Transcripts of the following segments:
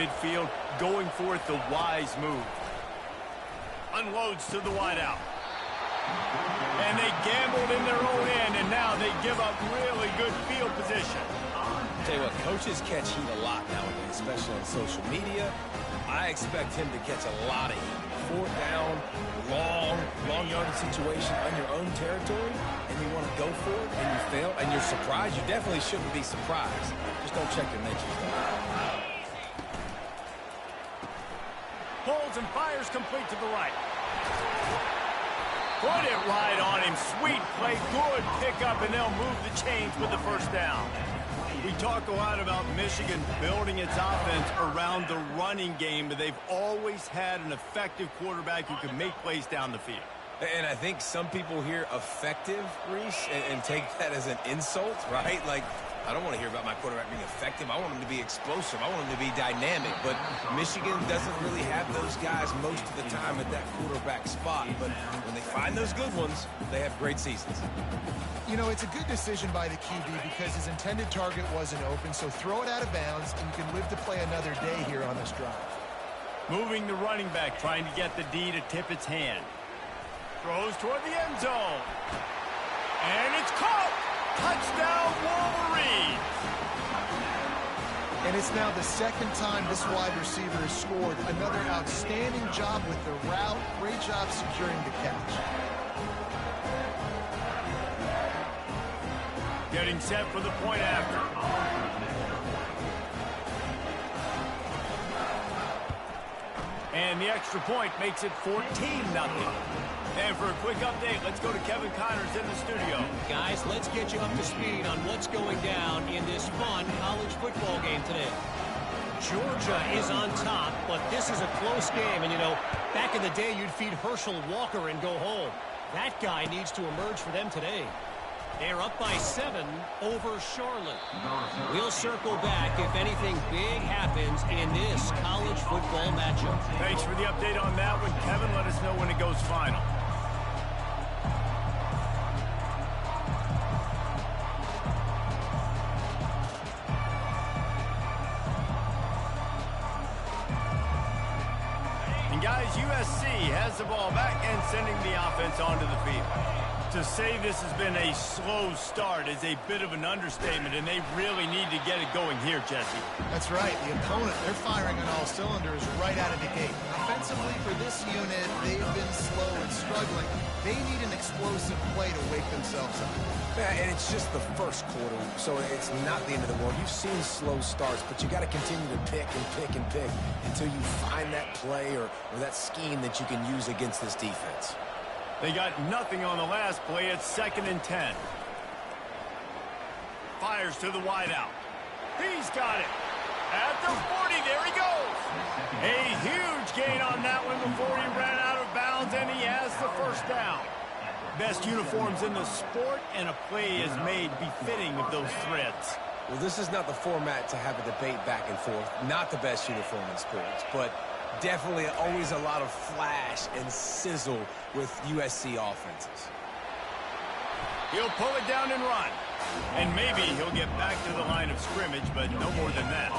midfield, going for it the wise move. Unloads to the wideout. And they gambled in their own end, and now they give up really good field position. Tell you what, coaches catch heat a lot nowadays, especially on social media. I expect him to catch a lot of heat. Fourth down, long yardage situation on your own territory, and you want to go for it, and you fail, and you're surprised. You definitely shouldn't be surprised. Just don't check your mentions, though. Pulls and fires complete to the right. Put it right on him. Sweet play. Good pickup, and they'll move the chains with the first down. We talk a lot about Michigan building its offense around the running game, but they've always had an effective quarterback who can make plays down the field. And I think some people hear effective, Reese, and take that as an insult, right? Like, I don't want to hear about my quarterback being effective. I want him to be explosive. I want him to be dynamic. But Michigan doesn't really have those guys most of the time at that quarterback spot. But when they find those good ones, they have great seasons. You know, it's a good decision by the QB because his intended target wasn't open, so throw it out of bounds, and you can live to play another day here on this drive. Moving the running back, trying to get the D to tip its hand. Throws toward the end zone. And it's caught! Touchdown, Wolverines! And it's now the second time this wide receiver has scored. Another outstanding job with the route. Great job securing the catch. Getting set for the point after. And the extra point makes it 14-0. And for a quick update, let's go to Kevin Connors in the studio. Guys, let's get you up to speed on what's going down in this fun college football game today. Georgia is on top, but this is a close game. And, you know, back in the day, you'd feed Herschel Walker and go home. That guy needs to emerge for them today. They're up by 7 over Charlotte. We'll circle back if anything big happens in this college football matchup. Thanks for the update on that one, Kevin. Let us know when it goes final. And guys, USC has the ball back and sending the offense onto the field. To say this has been a slow start is a bit of an understatement, and they really need to get it going here, Jesse. That's right. The opponent, they're firing on all cylinders right out of the gate. Offensively, for this unit, they've been slow and struggling. They need an explosive play to wake themselves up. Yeah, and it's just the first quarter, so it's not the end of the world. You've seen slow starts, but you got to continue to pick and pick and pick until you find that play or that scheme that you can use against this defense. They got nothing on the last play. It's 2nd and 10. Fires to the wideout. He's got it. At the 40, there he goes. A huge gain on that one before he ran out of bounds, and he has the first down. Best uniforms in the sport, and a play is made befitting of those threads. Well, this is not the format to have a debate back and forth. Not the best uniform in sports, but definitely always a lot of flash and sizzle with USC offenses. He'll pull it down and run. And maybe he'll get back to the line of scrimmage, but no more than that.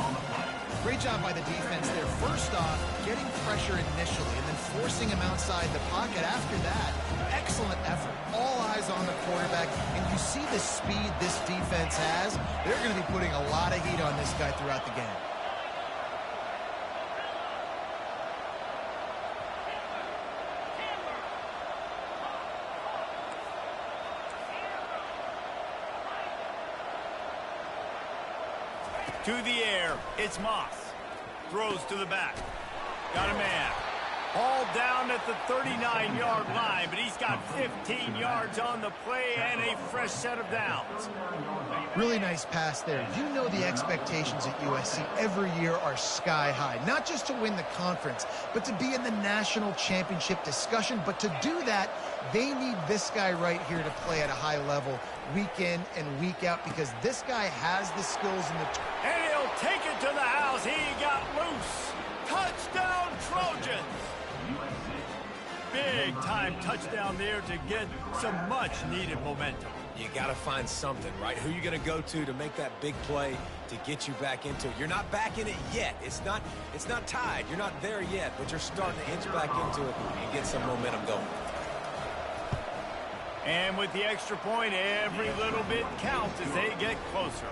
Great job by the defense there. First off, getting pressure initially and then forcing him outside the pocket after that. Excellent effort. All eyes on the quarterback. And you see the speed this defense has. They're going to be putting a lot of heat on this guy throughout the game. To the air, it's Moss. Throws to the back. Got a man. All down at the 39-yard line, but he's got 15 yards on the play and a fresh set of downs. Really nice pass there. You know the expectations at USC every year are sky high. Not just to win the conference, but to be in the national championship discussion. But to do that, they need this guy right here to play at a high level week in and week out because this guy has the skills and the... And he'll take it to the house. He got loose. Touchdown, Trojans. Big-time touchdown there to get some much-needed momentum. You got to find something, right? Who you going to go to make that big play to get you back into it? You're not back in it yet. It's not tied. You're not there yet, but you're starting to inch back into it and get some momentum going. And with the extra point, every little bit counts as they get closer.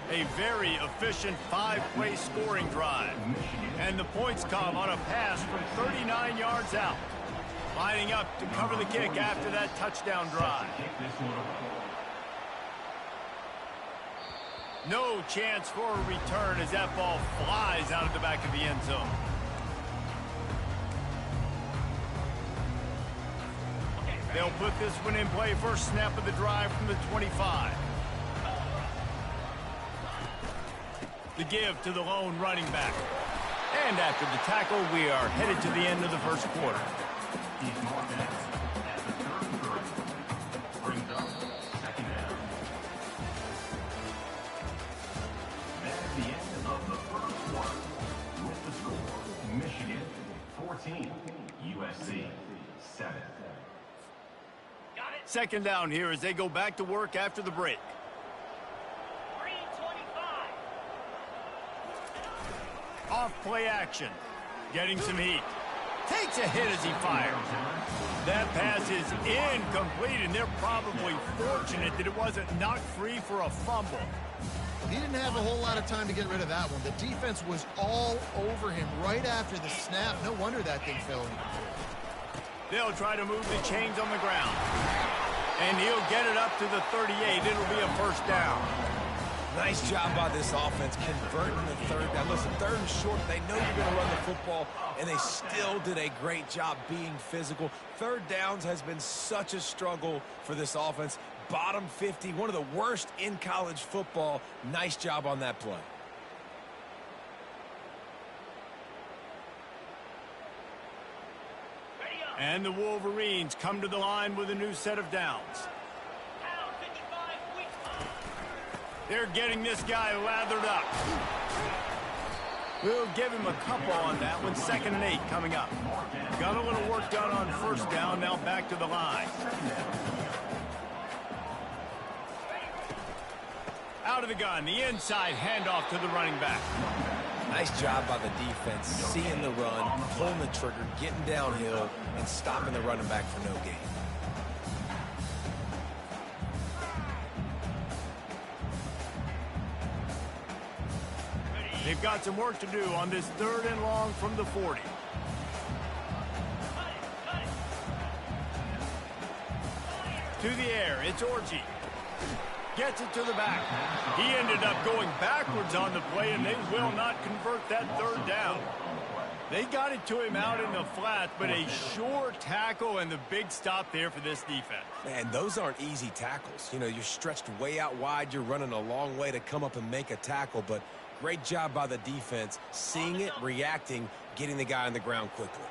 A very efficient 5-play scoring drive. And the points come on a pass from 39 yards out. Lining up to cover the kick after that touchdown drive. No chance for a return as that ball flies out of the back of the end zone. They'll put this one in play first snap of the drive from the 25. The give to the lone running back. And after the tackle, we are headed to the end of the first quarter. That's the end of the first quarter. With the score, Michigan 14, USC 7. Second down here as they go back to work after the break. Off play action. Getting some heat. Takes a hit as he fires. That pass is incomplete, and they're probably fortunate that it wasn't knocked free for a fumble. He didn't have a whole lot of time to get rid of that one. The defense was all over him right after the snap. No wonder that thing fell in. They'll try to move the chains on the ground. And he'll get it up to the 38. It'll be a first down. Nice job by this offense converting the third down. Listen, third and short, they know you're going to run the football, and they still did a great job being physical. Third downs has been such a struggle for this offense. Bottom 50, one of the worst in college football. Nice job on that play. And the Wolverines come to the line with a new set of downs. They're getting this guy lathered up. We'll give him a couple on that one. 2nd and 8 coming up. Got a little work done on first down. Now back to the line. Out of the gun. The inside handoff to the running back. Nice job by the defense, seeing the run, pulling the trigger, getting downhill, and stopping the running back for no gain. They've got some work to do on this 3rd and long from the 40. To the air, it's Orji. Gets it to the back. He ended up going backwards on the play, and they will not convert that 3rd down. They got it to him out in the flat, but a sure tackle and the big stop there for this defense. Man, those aren't easy tackles. You know, you're stretched way out wide. You're running a long way to come up and make a tackle, but great job by the defense, seeing it, reacting, getting the guy on the ground quickly.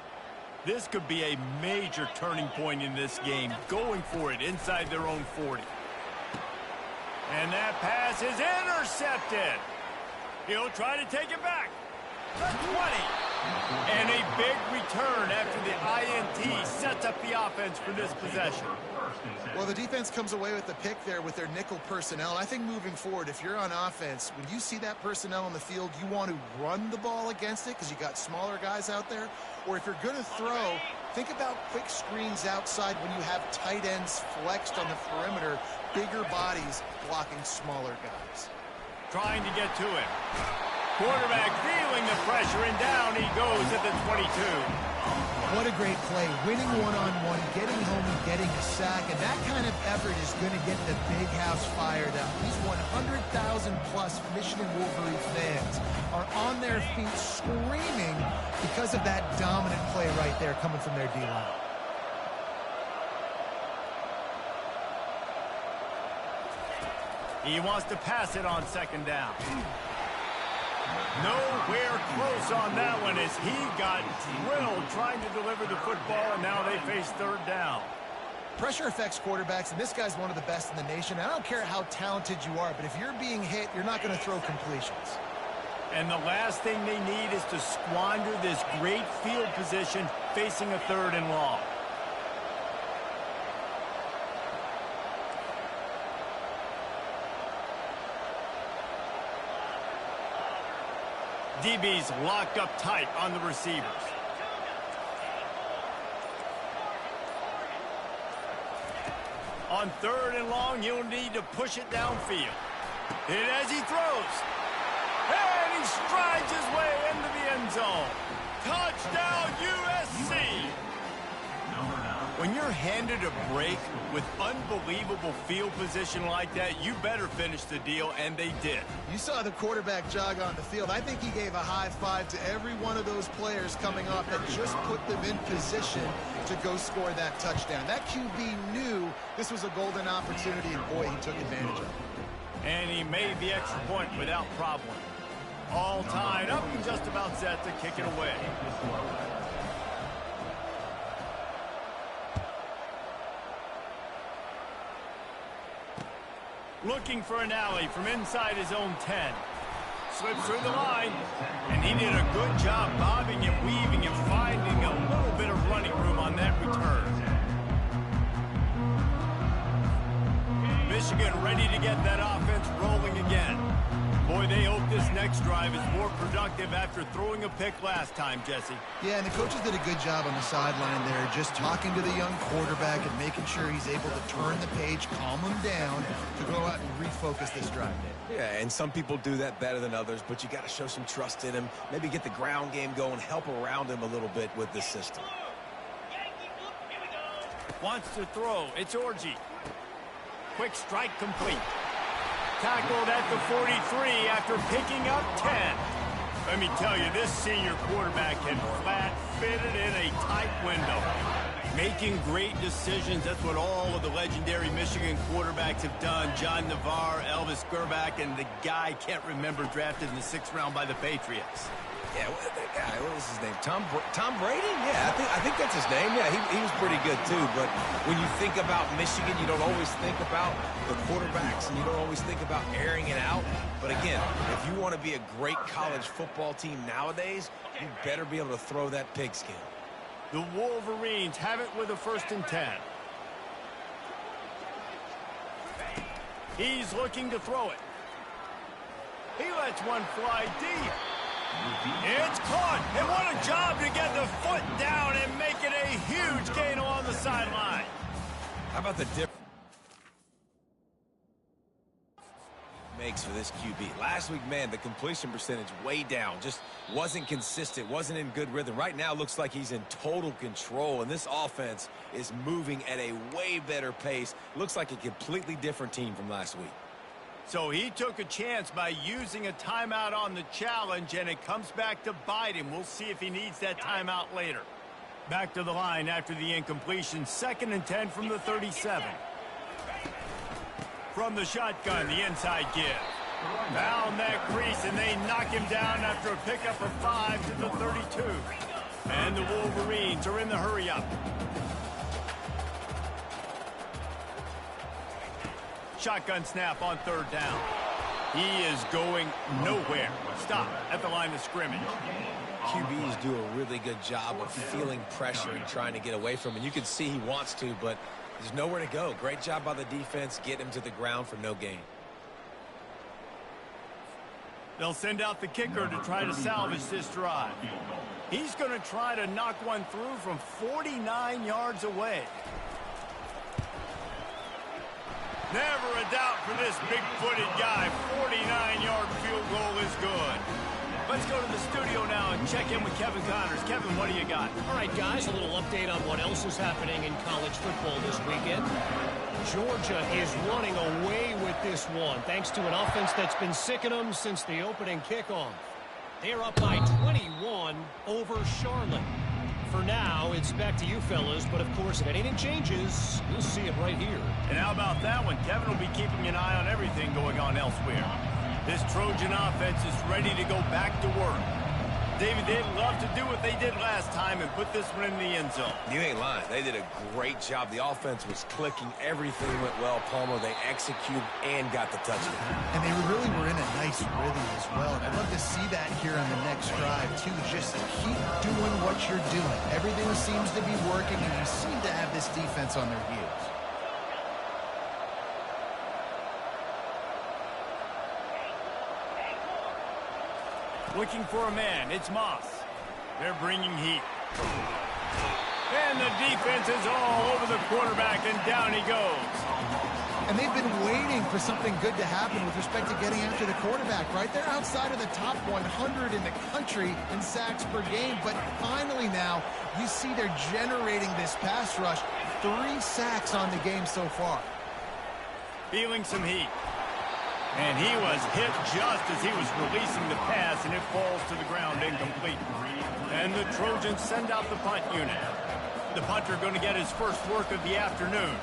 This could be a major turning point in this game, going for it inside their own 40. And that pass is intercepted. He'll try to take it back. The 20. And a big return after the INT sets up the offense for this possession. Well, the defense comes away with the pick there with their nickel personnel. And I think moving forward, if you're on offense, when you see that personnel on the field, you want to run the ball against it because you got smaller guys out there. Or if you're going to throw, think about quick screens outside when you have tight ends flexed on the perimeter, bigger bodies blocking smaller guys. Trying to get to it. Quarterback feeling the pressure, and down he goes at the 22. What a great play. Winning one-on-one, getting home and getting a sack, and that kind of effort is going to get the big house fired up. These 100,000-plus Michigan Wolverine fans are on their feet screaming because of that dominant play right there coming from their D-line. He wants to pass it on 2nd down. Nowhere close on that one as he got drilled trying to deliver the football, and now they face 3rd down. Pressure affects quarterbacks, and this guy's one of the best in the nation. I don't care how talented you are, but if you're being hit, you're not going to throw completions. And the last thing they need is to squander this great field position facing a 3rd and long. DB's locked up tight on the receivers. On 3rd and long, he'll need to push it downfield. And as he throws, and he strides his way into the end zone. Touchdown, USC! When you're handed a break with unbelievable field position like that, you better finish the deal, and they did. You saw the quarterback jog on the field. I think he gave a high five to every one of those players coming off that just put them in position to go score that touchdown. That QB knew this was a golden opportunity, and boy, he took advantage of it. And he made the extra point without problem. All tied up and just about set to kick it away. Looking for an alley from inside his own 10. Slips through the line, and he did a good job bobbing and weaving and finding a little bit of running room on that return. Michigan ready to get that offense rolling again. Boy, they hope this next drive is more productive after throwing a pick last time, Jesse. Yeah, and the coaches did a good job on the sideline there, just talking to the young quarterback and making sure he's able to turn the page, calm him down, to go out and refocus this drive. Yeah, and some people do that better than others, but you got to show some trust in him. Maybe get the ground game going, help around him a little bit with this system. Wants to throw. It's Orji. Quick strike complete. Tackled at the 43 after picking up 10. Let me tell you, this senior quarterback had flat fitted in a tight window. Making great decisions, that's what all of the legendary Michigan quarterbacks have done. John Navarre, Elvis Gerbach, and the guy, can't remember, drafted in the 6th round by the Patriots. Yeah, that guy, what was his name? Tom Brady? Yeah, I think that's his name. Yeah, he was pretty good too. But when you think about Michigan, you don't always think about the quarterbacks, and you don't always think about airing it out. But again, if you want to be a great college football team nowadays, you better be able to throw that pigskin. The Wolverines have it with a 1st and 10. He's looking to throw it. He lets one fly deep. It's caught, and what a job to get the foot down and make it a huge gain along the sideline. How about the difference makes for this QB? Last week, man, the completion percentage way down. Just wasn't consistent, wasn't in good rhythm. Right now, looks like he's in total control, and this offense is moving at a way better pace. Looks like a completely different team from last week. So he took a chance by using a timeout on the challenge, and it comes back to bite him. We'll see if he needs that timeout later. Back to the line after the incompletion. 2nd and 10 from the 37. From the shotgun, the inside give. Down that crease, and they knock him down after a pickup of 5 to the 32. And the Wolverines are in the hurry-up. Shotgun snap on 3rd down. He is going nowhere. Stop at the line of scrimmage. QBs do a really good job of feeling pressure and trying to get away from him. You can see he wants to, but there's nowhere to go. Great job by the defense, getting him to the ground for no gain. They'll send out the kicker to try to salvage this drive. He's going to try to knock one through from 49 yards away. Never a doubt for this big-footed guy. 49-yard field goal is good. Let's go to the studio now and check in with Kevin Connors. Kevin, what do you got? All right, guys, a little update on what else is happening in college football this weekend. Georgia is running away with this one, thanks to an offense that's been sicking them since the opening kickoff. They're up by 21 over Charlotte. For now, it's back to you fellas, but of course, if anything changes, you'll see it right here. And how about that one? Kevin will be keeping an eye on everything going on elsewhere. This Trojan offense is ready to go back to work. David, they'd love to do what they did last time and put this one in the end zone. You ain't lying. They did a great job. The offense was clicking. Everything went well. Palmer, they executed and got the touchdown. And they really were in a nice rhythm as well. And I'd love to see that here on the next drive, too. Just keep doing what you're doing. Everything seems to be working, and you seem to have this defense on their heels. Looking for a man. It's Moss. They're bringing heat. And the defense is all over the quarterback, and down he goes. And they've been waiting for something good to happen with respect to getting after the quarterback, right? They're outside of the top 100 in the country in sacks per game, but finally now you see they're generating this pass rush. 3 sacks on the game so far. Feeling some heat. And he was hit just as he was releasing the pass, and it falls to the ground incomplete. And the Trojans send out the punt unit. The punter going to get his first work of the afternoon.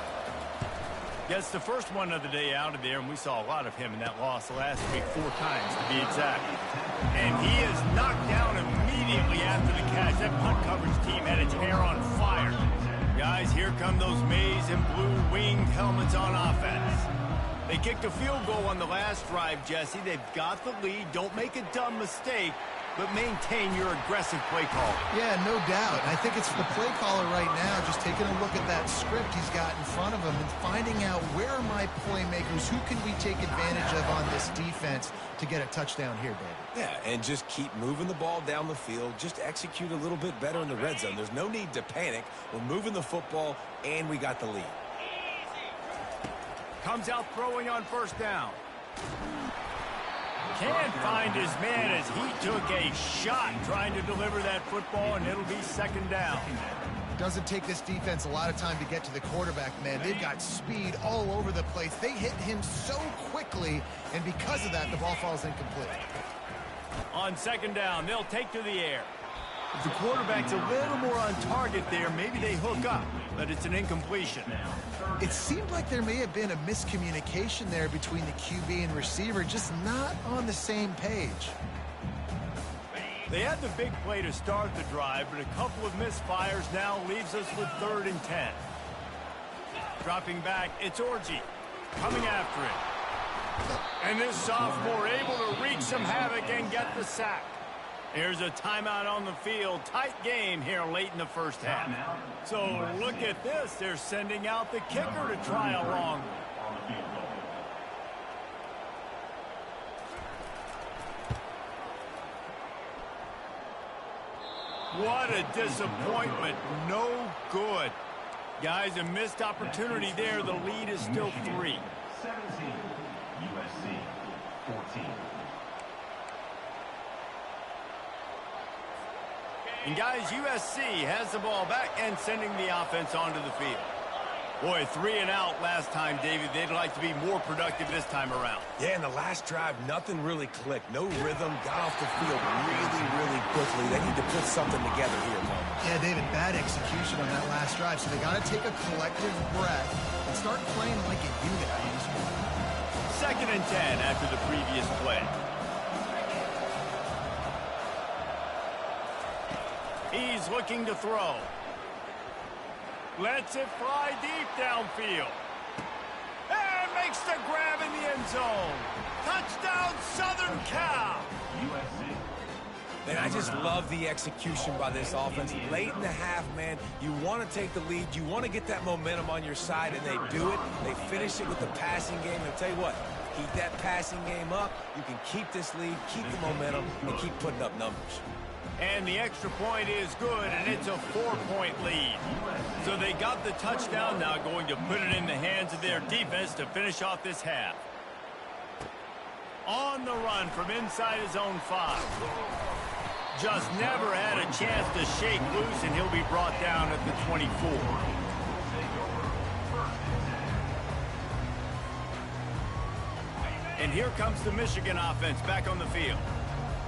Gets the first one of the day out of there, and we saw a lot of him in that loss last week, 4 times to be exact. And he is knocked down immediately after the catch. That punt coverage team had its hair on fire. Guys, here come those maize and blue winged helmets on offense. They kicked a field goal on the last drive, Jesse. They've got the lead. Don't make a dumb mistake, but maintain your aggressive play call. Yeah, no doubt. I think it's the play caller right now just taking a look at that script he's got in front of him and finding out where are my playmakers, who can we take advantage of on this defense to get a touchdown here, David. Yeah, and just keep moving the ball down the field. Just execute a little bit better in the red zone. There's no need to panic. We're moving the football, and we got the lead. Comes out throwing on first down. Can't find his man as he took a shot trying to deliver that football, and it'll be second down. Doesn't take this defense a lot of time to get to the quarterback, man. They've got speed all over the place. They hit him so quickly, and because of that, the ball falls incomplete. On second down, they'll take to the air. If the quarterback's a little more on target there, maybe they hook up, but it's an incompletion. It seemed like there may have been a miscommunication there between the QB and receiver, just not on the same page. They had the big play to start the drive, but a couple of misfires now leaves us with 3rd and 10. Dropping back, it's Orji coming after it. And this sophomore able to wreak some havoc and get the sack. Here's a timeout on the field. Tight game here late in the first half. So look at this. They're sending out the kicker to try a long one. What a disappointment. No good. Guys, a missed opportunity there. The lead is still 3. 17, USC 14. And guys, USC has the ball back and sending the offense onto the field. Boy, 3 and out last time, David. They'd like to be more productive this time around. Yeah, in the last drive, nothing really clicked. No rhythm, got off the field really, really quickly. They need to put something together here, Mo. Yeah, David, bad execution on that last drive, so they got to take a collective breath and start playing like a unit on this one. 2nd and 10 after the previous play. He's looking to throw. Lets it fly deep downfield. And makes the grab in the end zone. Touchdown, Southern Cal. USC. And I just love the execution by this offense. Late in the half, man, you want to take the lead. You want to get that momentum on your side, and they do it. They finish it with the passing game. And I'll tell you what, keep that passing game up. You can keep this lead, keep the momentum, and keep putting up numbers. And the extra point is good, and it's a 4-point lead. So they got the touchdown, now going to put it in the hands of their defense to finish off this half. On the run from inside his own 5. Just never had a chance to shake loose, and he'll be brought down at the 24. And here comes the Michigan offense back on the field.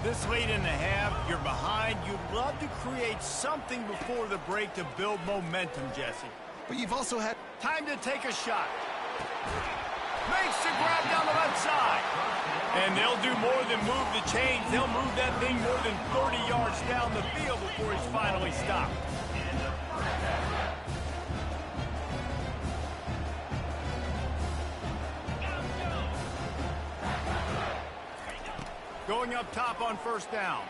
This late in the half, you're behind. You'd love to create something before the break to build momentum, Jesse. But you've also had time to take a shot. Makes the grab down the left side. And they'll do more than move the chains. They'll move that thing more than 30 yards down the field before he's finally stopped. Going up top on first down.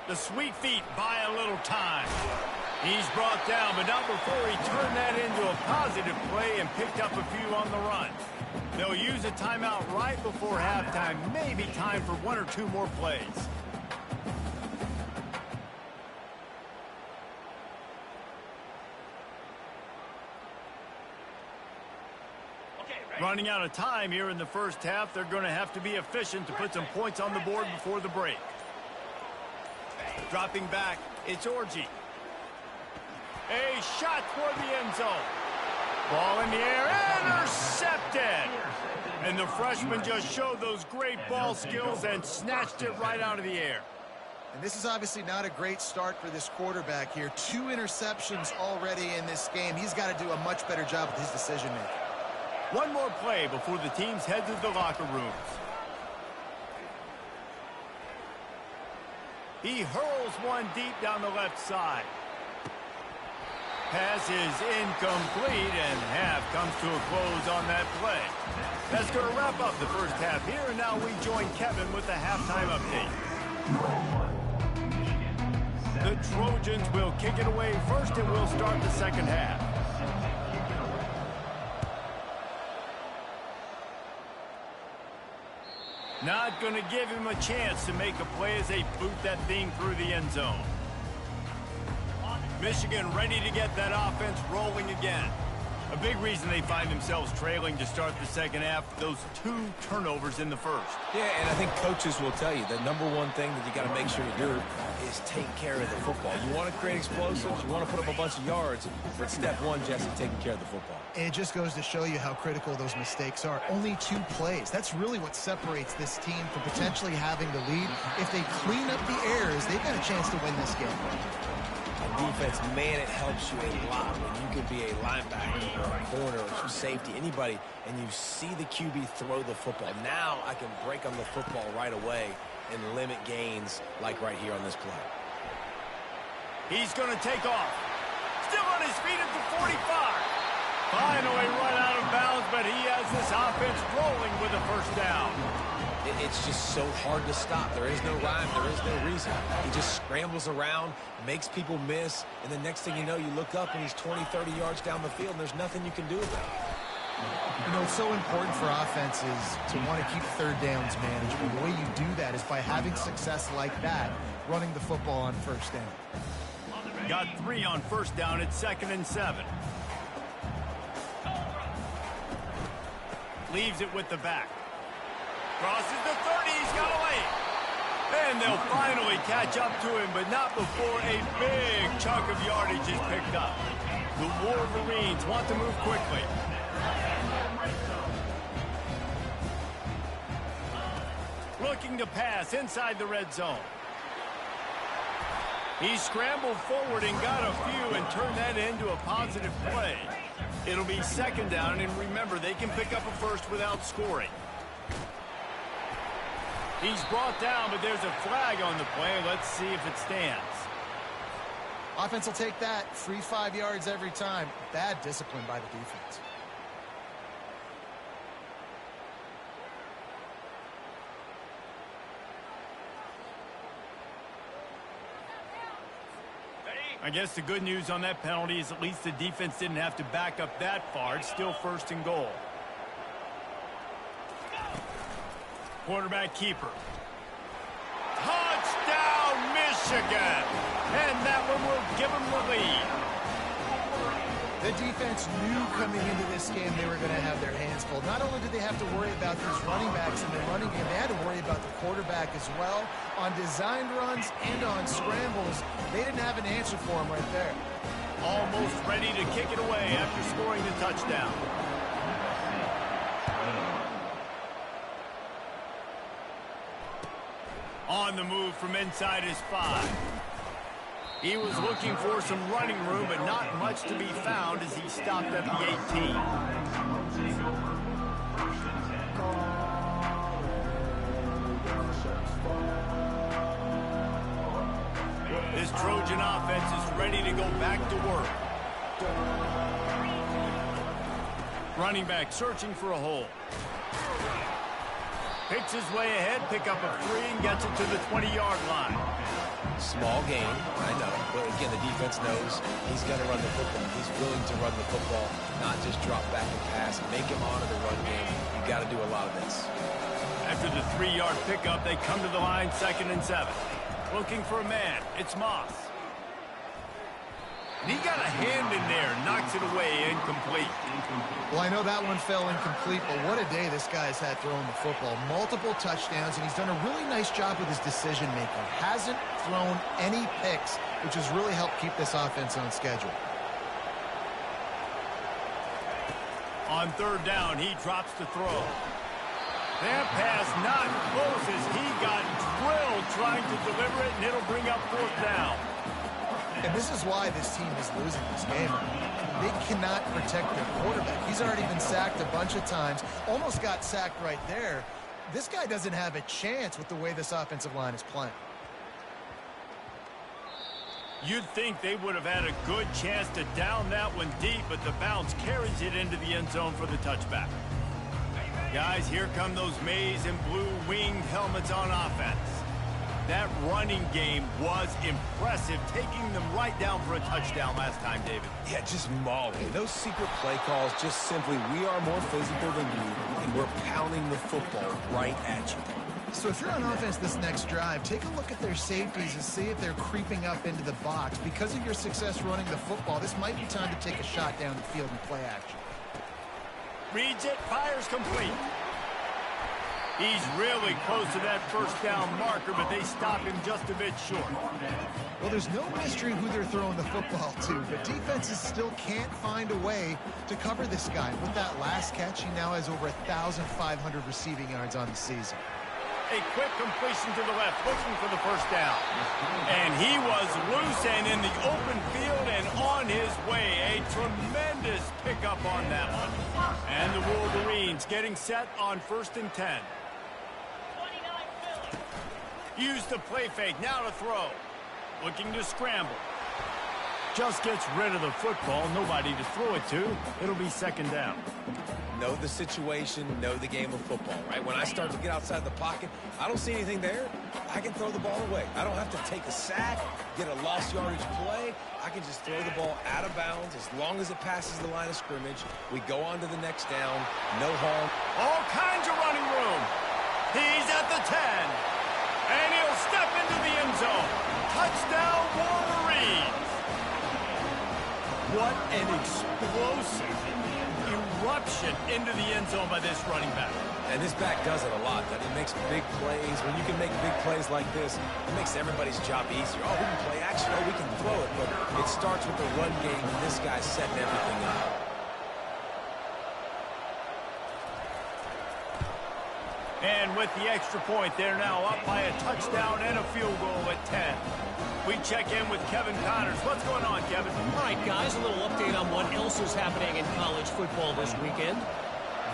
The sweet feet buy a little time. He's brought down, but not before he turned that into a positive play and picked up a few on the run. They'll use a timeout right before halftime. Maybe time for 1 or 2 more plays. Running out of time here in the first half, they're going to have to be efficient to put some points on the board before the break. Dropping back, it's Orji. A shot toward the end zone. Ball in the air, intercepted. And the freshman just showed those great ball skills and snatched it right out of the air. And this is obviously not a great start for this quarterback here. 2 interceptions already in this game. He's got to do a much better job with his decision-making. One more play before the teams head to the locker rooms. He hurls one deep down the left side. Pass is incomplete, and half comes to a close on that play. That's going to wrap up the first half here, and now we join Kevin with the halftime update. The Trojans will kick it away first, and we'll start the second half. Not going to give him a chance to make a play as they boot that thing through the end zone. Michigan ready to get that offense rolling again. A big reason they find themselves trailing to start the second half, those 2 turnovers in the first. Yeah, and I think coaches will tell you the number one thing that you got to make sure to do is take care of the football. You want to create explosives, you want to put up a bunch of yards, but step one, Jesse, taking care of the football. It just goes to show you how critical those mistakes are. Only 2 plays. That's really what separates this team from potentially having the lead. If they clean up the errors, they've got a chance to win this game. Defense, man, it helps you a lot when you can be a linebacker or a corner or safety, anybody, and you see the QB throw the football. Now I can break on the football right away and limit gains like right here on this play. He's going to take off. Still on his feet at the 45. Finally run out of bounds, but he has this offense rolling with a first down. It's just so hard to stop. There is no rhyme. There is no reason. He just scrambles around, makes people miss, and the next thing you know, you look up and he's 20, 30 yards down the field, and there's nothing you can do about it. You know, it's so important for offenses to want to keep third downs manageable. The way you do that is by having success like that, running the football on first down. Got 3 on first down at 2nd and 7. Leaves it with the back. Crosses the 30, he's got away. And they'll finally catch up to him, but not before a big chunk of yardage is picked up. The Wolverines want to move quickly. Looking to pass inside the red zone. He scrambled forward and got a few and turned that into a positive play. It'll be 2nd down, and remember, they can pick up a first without scoring. He's brought down, but there's a flag on the play. Let's see if it stands. Offense will take that. Free 5 yards every time. Bad discipline by the defense. I guess the good news on that penalty is at least the defense didn't have to back up that far. It's still 1st and goal. Quarterback keeper. Touchdown, Michigan! And that one will give them the lead. The defense knew coming into this game they were going to have their hands full. Not only did they have to worry about these running backs in the running game, they had to worry about the quarterback as well. On designed runs and on scrambles, they didn't have an answer for him right there. Almost ready to kick it away after scoring the touchdown. On the move from inside his 5. He was looking for some running room, but not much to be found as he stopped at the 18. This Trojan offense is ready to go back to work. Running back searching for a hole. Picks his way ahead, pick up a 3, and gets it to the 20-yard line. Small game, I know, but again, the defense knows he's going to run the football. He's willing to run the football, not just drop back and pass. Make him honor the run game. You got to do a lot of this. After the 3-yard pickup, they come to the line, 2nd and 7. Looking for a man. It's Moss. And he got a hand in there, knocks it away, incomplete. Well, I know that one fell incomplete, but what a day this guy's had throwing the football. Multiple touchdowns, and he's done a really nice job with his decision-making. Hasn't thrown any picks, which has really helped keep this offense on schedule. On third down, he drops to throw. That pass not close as he got drilled trying to deliver it, and it'll bring up fourth down. And this is why this team is losing this game. They cannot protect their quarterback. He's already been sacked a bunch of times, almost got sacked right there. This guy doesn't have a chance with the way this offensive line is playing. You'd think they would have had a good chance to down that one deep, but the bounce carries it into the end zone for the touchback. Guys, here come those maize and blue winged helmets on offense. That running game was impressive, taking them right down for a touchdown last time, David. Yeah, just mauling. Those secret play calls just simply, we are more physical than you, and we're pounding the football right at you. So if you're on offense this next drive, take a look at their safeties and see if they're creeping up into the box. Because of your success running the football, this might be time to take a shot down the field and play action. Reads it, fires complete. He's really close to that first down marker, but they stop him just a bit short. Well, there's no mystery who they're throwing the football to, but defenses still can't find a way to cover this guy. With that last catch, he now has over 1,500 receiving yards on the season. A quick completion to the left, looking for the first down. And he was loose and in the open field and on his way. A tremendous pickup on that one. And the Wolverines getting set on 1st and 10. Use the play fake, now to throw. Looking to scramble. Just gets rid of the football, nobody to throw it to. It'll be 2nd down. Know the situation, know the game of football, right? When I start to get outside the pocket, I don't see anything there, I can throw the ball away. I don't have to take a sack, get a lost yardage play. I can just throw the ball out of bounds as long as it passes the line of scrimmage. We go on to the next down, no harm. All kinds of running room. He's at the 10. And he'll step into the end zone. Touchdown, Wolverines. What an explosive eruption into the end zone by this running back. And this back does it a lot. That he makes big plays. When you can make big plays like this, it makes everybody's job easier. Oh, we can play action. Oh, we can throw it. But it starts with the run game, and this guy's setting everything up. And with the extra point, they're now up by a touchdown and a field goal at 10. We check in with Kevin Connors. What's going on, Kevin? All right, guys, a little update on what else is happening in college football this weekend.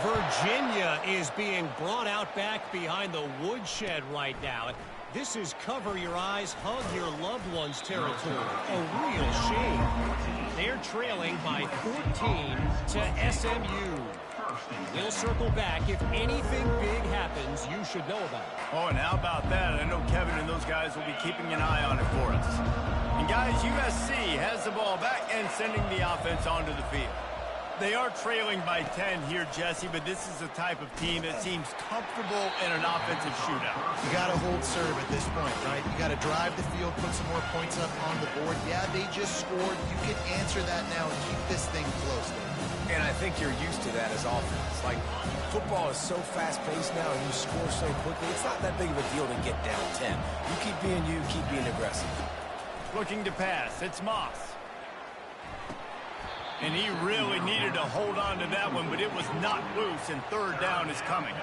Virginia is being brought out back behind the woodshed right now. This is cover your eyes, hug your loved ones territory. A real shame. They're trailing by 14 to SMU. We'll circle back. If anything big happens, you should know about it. Oh, and how about that? I know Kevin and those guys will be keeping an eye on it for us. And guys, USC has the ball back and sending the offense onto the field. They are trailing by 10 here, Jesse, but this is the type of team that seems comfortable in an offensive shootout. You got to hold serve at this point, right? You got to drive the field, put some more points up on the board. Yeah, they just scored. You can answer that now and keep this thing close. And I think you're used to that as offense. Like, football is so fast-paced now and you score so quickly, it's not that big of a deal to get down 10. You keep being you, keep being aggressive. Looking to pass. It's Moss. And he really needed to hold on to that one, but it was not loose, and 3rd down is coming.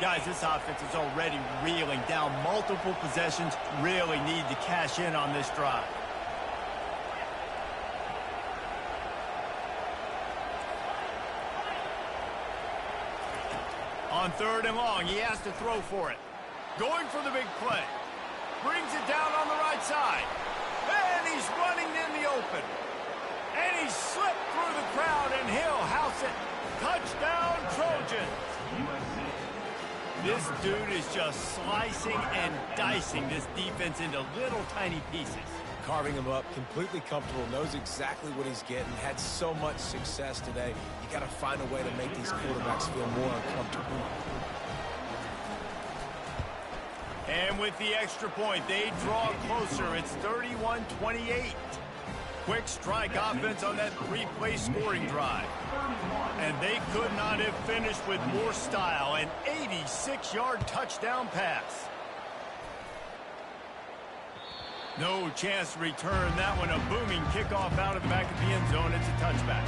Guys, this offense is already reeling down multiple possessions. Really need to cash in on this drive. On 3rd and long, he has to throw for it. Going for the big play. Brings it down on the right side. And he's running in the open. And he slipped through the crowd, and he'll house it. Touchdown, Trojans. This dude is just slicing and dicing this defense into little tiny pieces. carving him up, completely comfortable, knows exactly what he's getting, had so much success today. You got to find a way to make these quarterbacks feel more uncomfortable. And with the extra point, they draw closer. It's 31-28. Quick strike offense on that three-play scoring drive. And they could not have finished with more style. An 86-yard touchdown pass. No chance to return that one. A booming kickoff out of the back of the end zone. It's a touchback.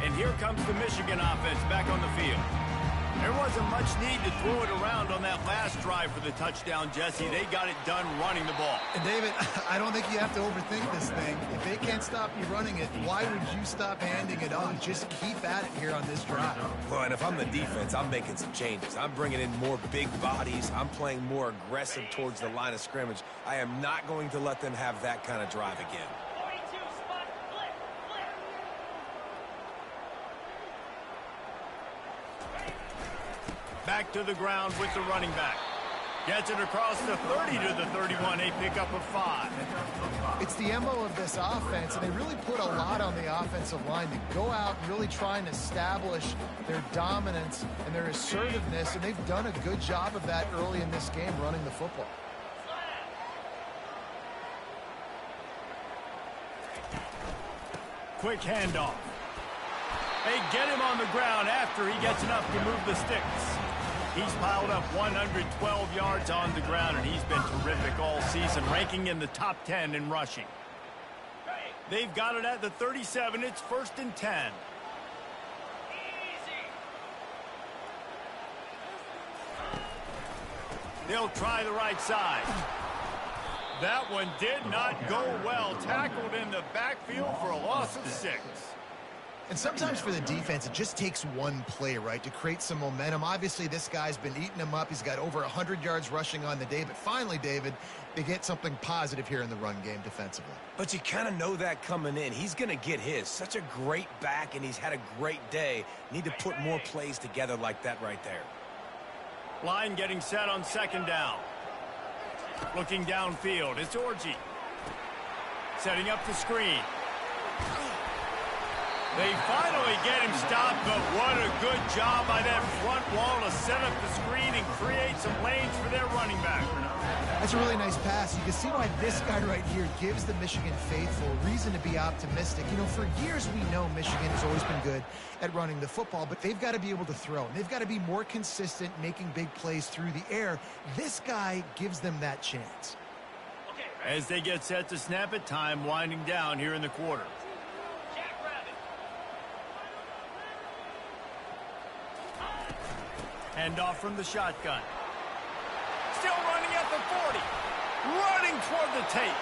And here comes the Michigan offense back on the field. There wasn't much need to throw it around on that last drive for the touchdown, Jesse. They got it done running the ball. And David, I don't think you have to overthink this thing. If they can't stop you running it, why would you stop handing it on? Just keep at it here on this drive. Well, and if I'm the defense, I'm making some changes. I'm bringing in more big bodies. I'm playing more aggressive towards the line of scrimmage. I am not going to let them have that kind of drive again. Back to the ground with the running back. Gets it across the 30 to the 31, a pickup of 5. It's the MO of this offense, and they really put a lot on the offensive line to go out and really try and establish their dominance and their assertiveness, and they've done a good job of that early in this game running the football. Quick handoff. They get him on the ground after he gets enough to move the sticks. He's piled up 112 yards on the ground, and he's been terrific all season, ranking in the top 10 in rushing. They've got it at the 37. It's 1st and 10. They'll try the right side. That one did not go well. Tackled in the backfield for a loss of 6. And sometimes for the defense, it just takes one play, right, to create some momentum. Obviously, this guy's been eating them up. He's got over 100 yards rushing on the day. But finally, David, they get something positive here in the run game defensively. But you kind of know that coming in. He's going to get his. Such a great back, and he's had a great day. Need to put more plays together like that right there. Line getting set on 2nd down. Looking downfield, it's Orji. Setting up the screen. They finally get him stopped, but what a good job by that front wall to set up the screen and create some lanes for their running back. That's a really nice pass. You can see why this guy right here gives the Michigan faithful reason to be optimistic. You know, for years we know Michigan has always been good at running the football, but they've got to be able to throw. And they've got to be more consistent making big plays through the air. This guy gives them that chance. As they get set to snap it, time winding down here in the quarter. Handoff from the shotgun. Still running at the 40. Running toward the tape.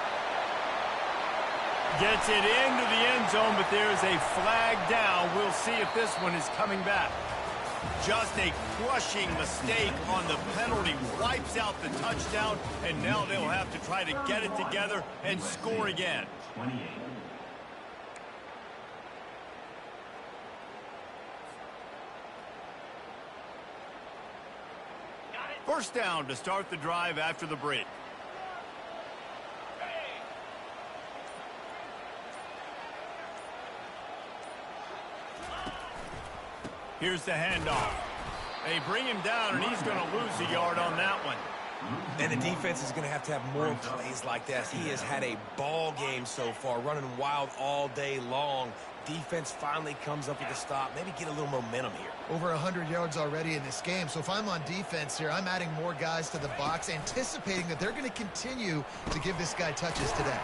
Gets it into the end zone, but there's a flag down. We'll see if this one is coming back. Just a crushing mistake on the penalty. Wipes out the touchdown, and now they'll have to try to get it together and score again. 28. First down to start the drive after the break. Here's the handoff. They bring him down, and he's going to lose a yard on that one. And the defense is going to have more plays like this. He has had a ball game so far, running wild all day long. Defense finally comes up with a stop. Maybe get a little momentum here. Over 100 yards already in this game. So if I'm on defense here, I'm adding more guys to the box, anticipating that they're going to continue to give this guy touches today.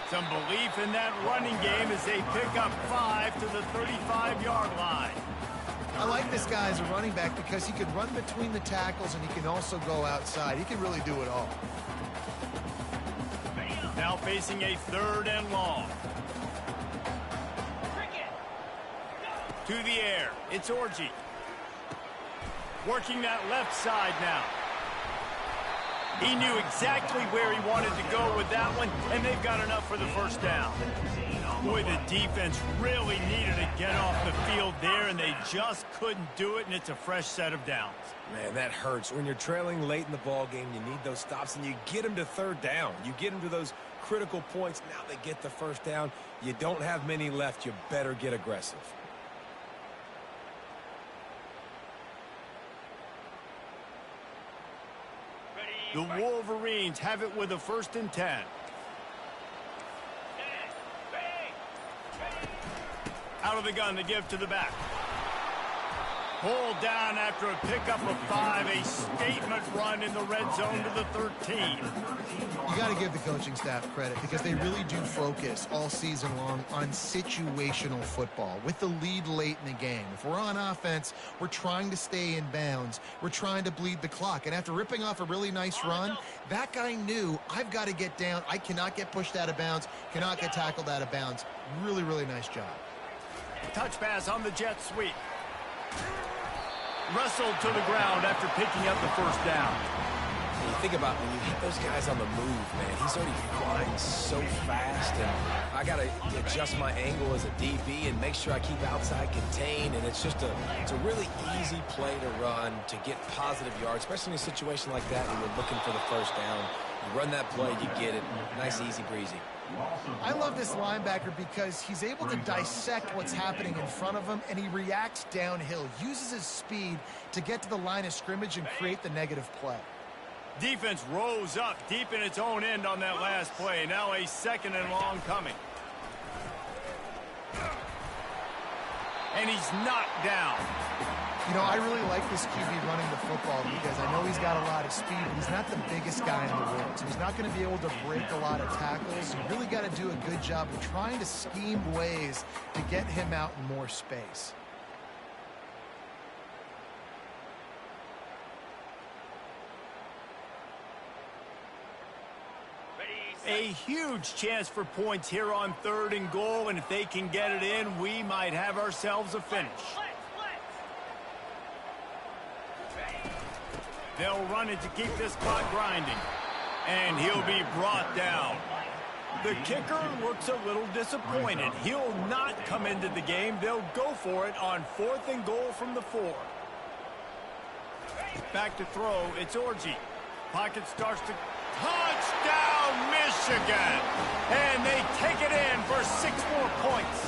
Some belief in that running game as they pick up 5 to the 35-yard line. I like this guy as a running back because he can run between the tackles and he can also go outside. He can really do it all. Now facing a 3rd and long. To the air, it's Orji. Working that left side now. He knew exactly where he wanted to go with that one, and they've got enough for the first down. Boy, the defense really needed to get off the field field there, and they just couldn't do it, and it's a fresh set of downs. Man, that hurts. When you're trailing late in the ball game, you need those stops, and you get them to third down. You get them to those critical points. Now they get the first down. You don't have many left. You better get aggressive. The Wolverines have it with a 1st and 10. Out of the gun to give to the back. Pulled down after a pickup of 5. A statement run in the red zone to the 13. You got to give the coaching staff credit because they really do focus all season long on situational football with the lead late in the game. If we're on offense, we're trying to stay in bounds. We're trying to bleed the clock. And after ripping off a really nice run, that guy knew, I've got to get down. I cannot get pushed out of bounds, cannot get tackled out of bounds. Really, really nice job. Touch pass on the jet sweep. Wrestled to the ground after picking up the 1st down. You think about when you hit those guys on the move, man, he's already flying so fast, and I got to adjust my angle as a DB and make sure I keep outside contained, and it's a really easy play to run to get positive yards, especially in a situation like that when you're looking for the 1st down. You run that play, you get it. Nice, easy breezy. I love this linebacker because he's able to dissect what's happening in front of him, and he reacts downhill, uses his speed to get to the line of scrimmage and create the negative play. Defense rose up deep in its own end on that last play. Now a 2nd and long coming. And he's knocked down. You know, I really like this QB running the football because I know he's got a lot of speed, but he's not the biggest guy in the world. So he's not going to be able to break a lot of tackles. You really got to do a good job of trying to scheme ways to get him out in more space. A huge chance for points here on 3rd and goal, and if they can get it in, we might have ourselves a finish. They'll run it to keep this clock grinding, and he'll be brought down. The kicker looks a little disappointed. He'll not come into the game. They'll go for it on 4th and goal from the 4. Back to throw, it's Orji. Pocket starts to... Touchdown, Michigan! And they take it in for 6 more points.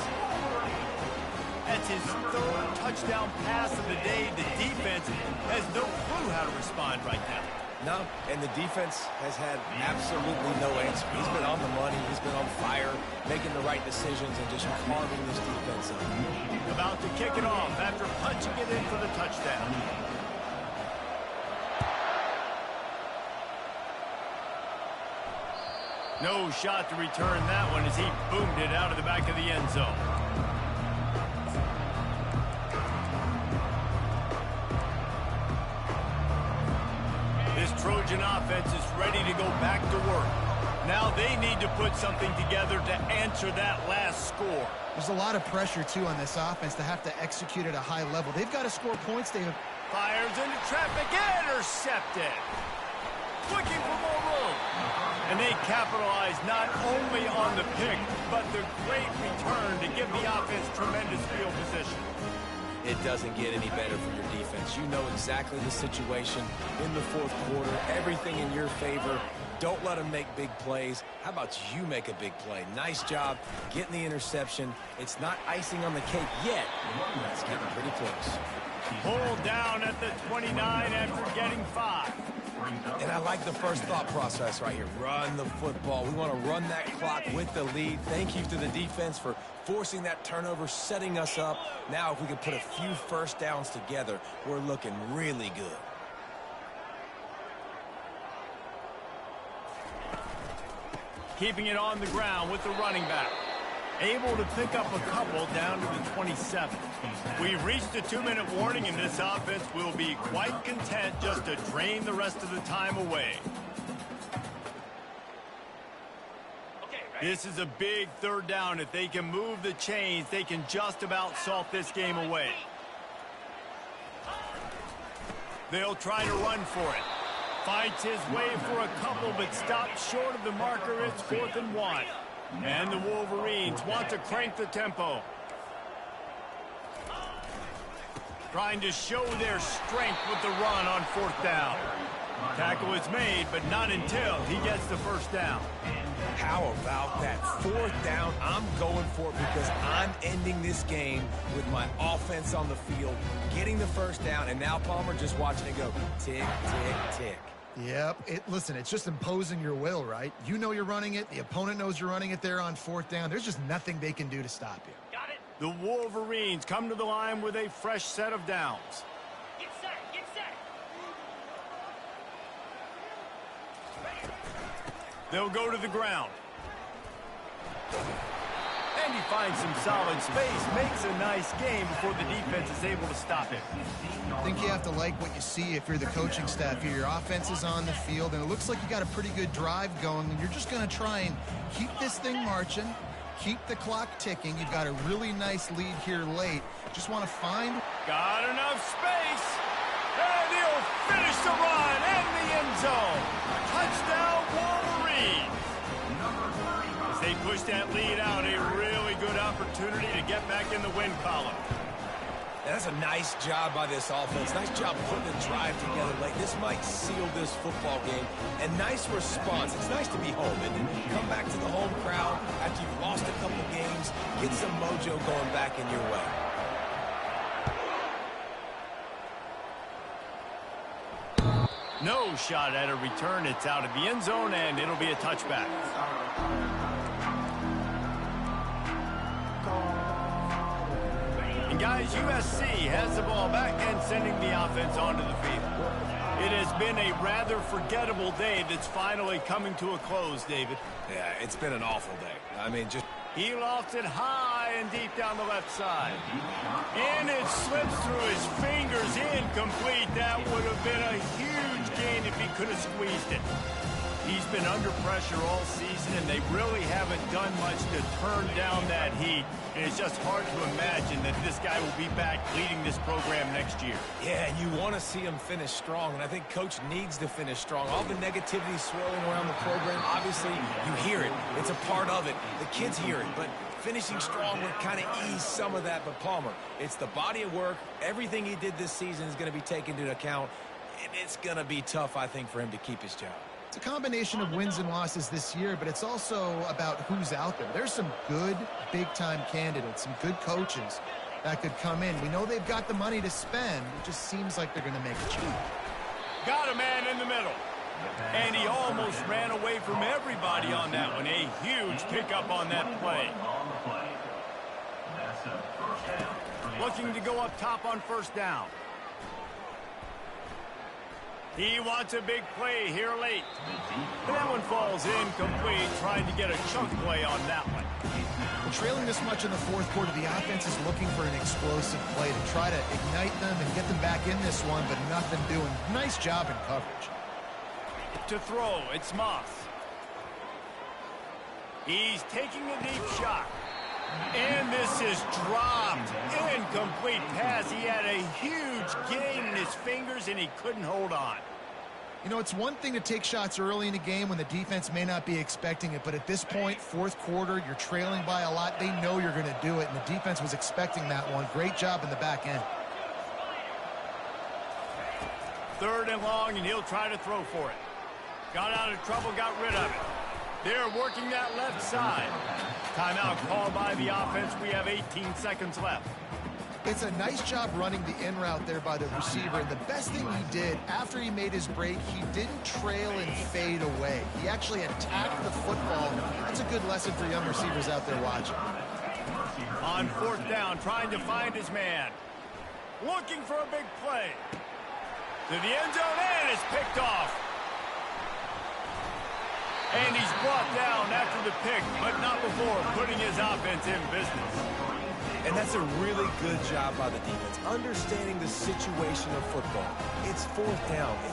That's his 3rd touchdown pass of the day. The defense has no clue how to respond right now. No, and the defense has had absolutely no answer. He's been on the money. He's been on fire, making the right decisions, and just carving this defense up. About to kick it off after punching it in for the touchdown. No shot to return that one as he boomed it out of the back of the end zone. This Trojan offense is ready to go back to work. Now they need to put something together to answer that last score. There's a lot of pressure, too, on this offense to have to execute at a high level. They've got to score points. They have... Fires into traffic, intercepted. Looking for more room. And they capitalize not only on the pick, but the great return to give the offense tremendous field position. It doesn't get any better for your defense. You know exactly the situation in the 4th quarter. Everything in your favor. Don't let them make big plays. How about you make a big play? Nice job getting the interception. It's not icing on the cake yet. It's getting pretty close. Pulled down at the 29 after getting 5. And I like the first thought process right here. Run the football. We want to run that clock with the lead. Thank you to the defense for forcing that turnover, setting us up. Now if we can put a few 1st downs together, we're looking really good. Keeping it on the ground with the running back. Able to pick up a couple down to the 27. We've reached a 2-minute warning, and this offense will be quite content just to drain the rest of the time away. This is a big 3rd down. If they can move the chains, they can just about salt this game away. They'll try to run for it. Fights his way for a couple, but stops short of the marker. It's 4th and 1. And the Wolverines want to crank the tempo. Trying to show their strength with the run on 4th down. Tackle is made, but not until he gets the first down. How about that 4th down? I'm going for it because I'm ending this game with my offense on the field, getting the first down, and now Palmer just watching it go tick, tick, tick. Yep. Listen, it's just imposing your will, right? You know you're running it. The opponent knows you're running it there on 4th down. There's just nothing they can do to stop you. Got it. The Wolverines come to the line with a fresh set of downs. Get set, get set. They'll go to the ground. And he finds some solid space, makes a nice game before the defense is able to stop him. I think you have to like what you see if you're the coaching staff here. Your offense is on the field, and it looks like you got a pretty good drive going, and you're just going to try and keep this thing marching, keep the clock ticking. You've got a really nice lead here late. Just want to find... Got enough space, and he'll finish the run in the end zone. Touchdown, Wolverines. As they push that lead out, a really good opportunity to get back in the win column. That's a nice job by this offense. Nice job putting the drive together late. This might seal this football game. And nice response. It's nice to be home and come back to the home crowd after you've lost a couple games. Get some mojo going back in your way. No shot at a return. It's out of the end zone, and it'll be a touchback. And guys, USC has the ball back and sending the offense onto the field. It has been a rather forgettable day that's finally coming to a close, David. Yeah, it's been an awful day. I mean, just... He lofts it high and deep down the left side. And it slips through his fingers, incomplete. That would have been a huge gain if he could have squeezed it. He's been under pressure all season, and they really haven't done much to turn down that heat. And it's just hard to imagine that this guy will be back leading this program next year. Yeah, and you want to see him finish strong, and I think Coach needs to finish strong. All the negativity swirling around the program, obviously, you hear it. It's a part of it. The kids hear it, but finishing strong would kind of ease some of that. But Palmer, it's the body of work. Everything he did this season is going to be taken into account, and it's going to be tough, I think, for him to keep his job. It's a combination of wins and losses this year, but it's also about who's out there. There's some good big-time candidates, some good coaches that could come in. We know they've got the money to spend. It just seems like they're going to make a change. Got a man in the middle. And he almost ran away from everybody on that one. A huge pickup on that play. Looking to go up top on 1st down. He wants a big play here late. That one falls incomplete, trying to get a chunk play on that one. Well, trailing this much in the 4th quarter, the offense is looking for an explosive play to try to ignite them and get them back in this one, but nothing doing. Nice job in coverage. To throw, it's Moss. He's taking a deep shot. And this is dropped. Incomplete pass. He had a huge gain in his fingers, and he couldn't hold on. You know, it's one thing to take shots early in a game when the defense may not be expecting it, but at this point, 4th quarter, you're trailing by a lot. They know you're going to do it, and the defense was expecting that one. Great job in the back end. 3rd and long, and he'll try to throw for it. Got out of trouble, got rid of it. They're working that left side. Timeout called by the offense. We have 18 seconds left. It's a nice job running the in route there by the receiver. And the best thing he did after he made his break, he didn't trail and fade away. He actually attacked the football. That's a good lesson for young receivers out there watching. On 4th down, trying to find his man. Looking for a big play. To the end zone, and it's picked off. And he's brought down after the pick, but not before putting his offense in business. And that's a really good job by the defense, understanding the situation of football. It's 4th down. It's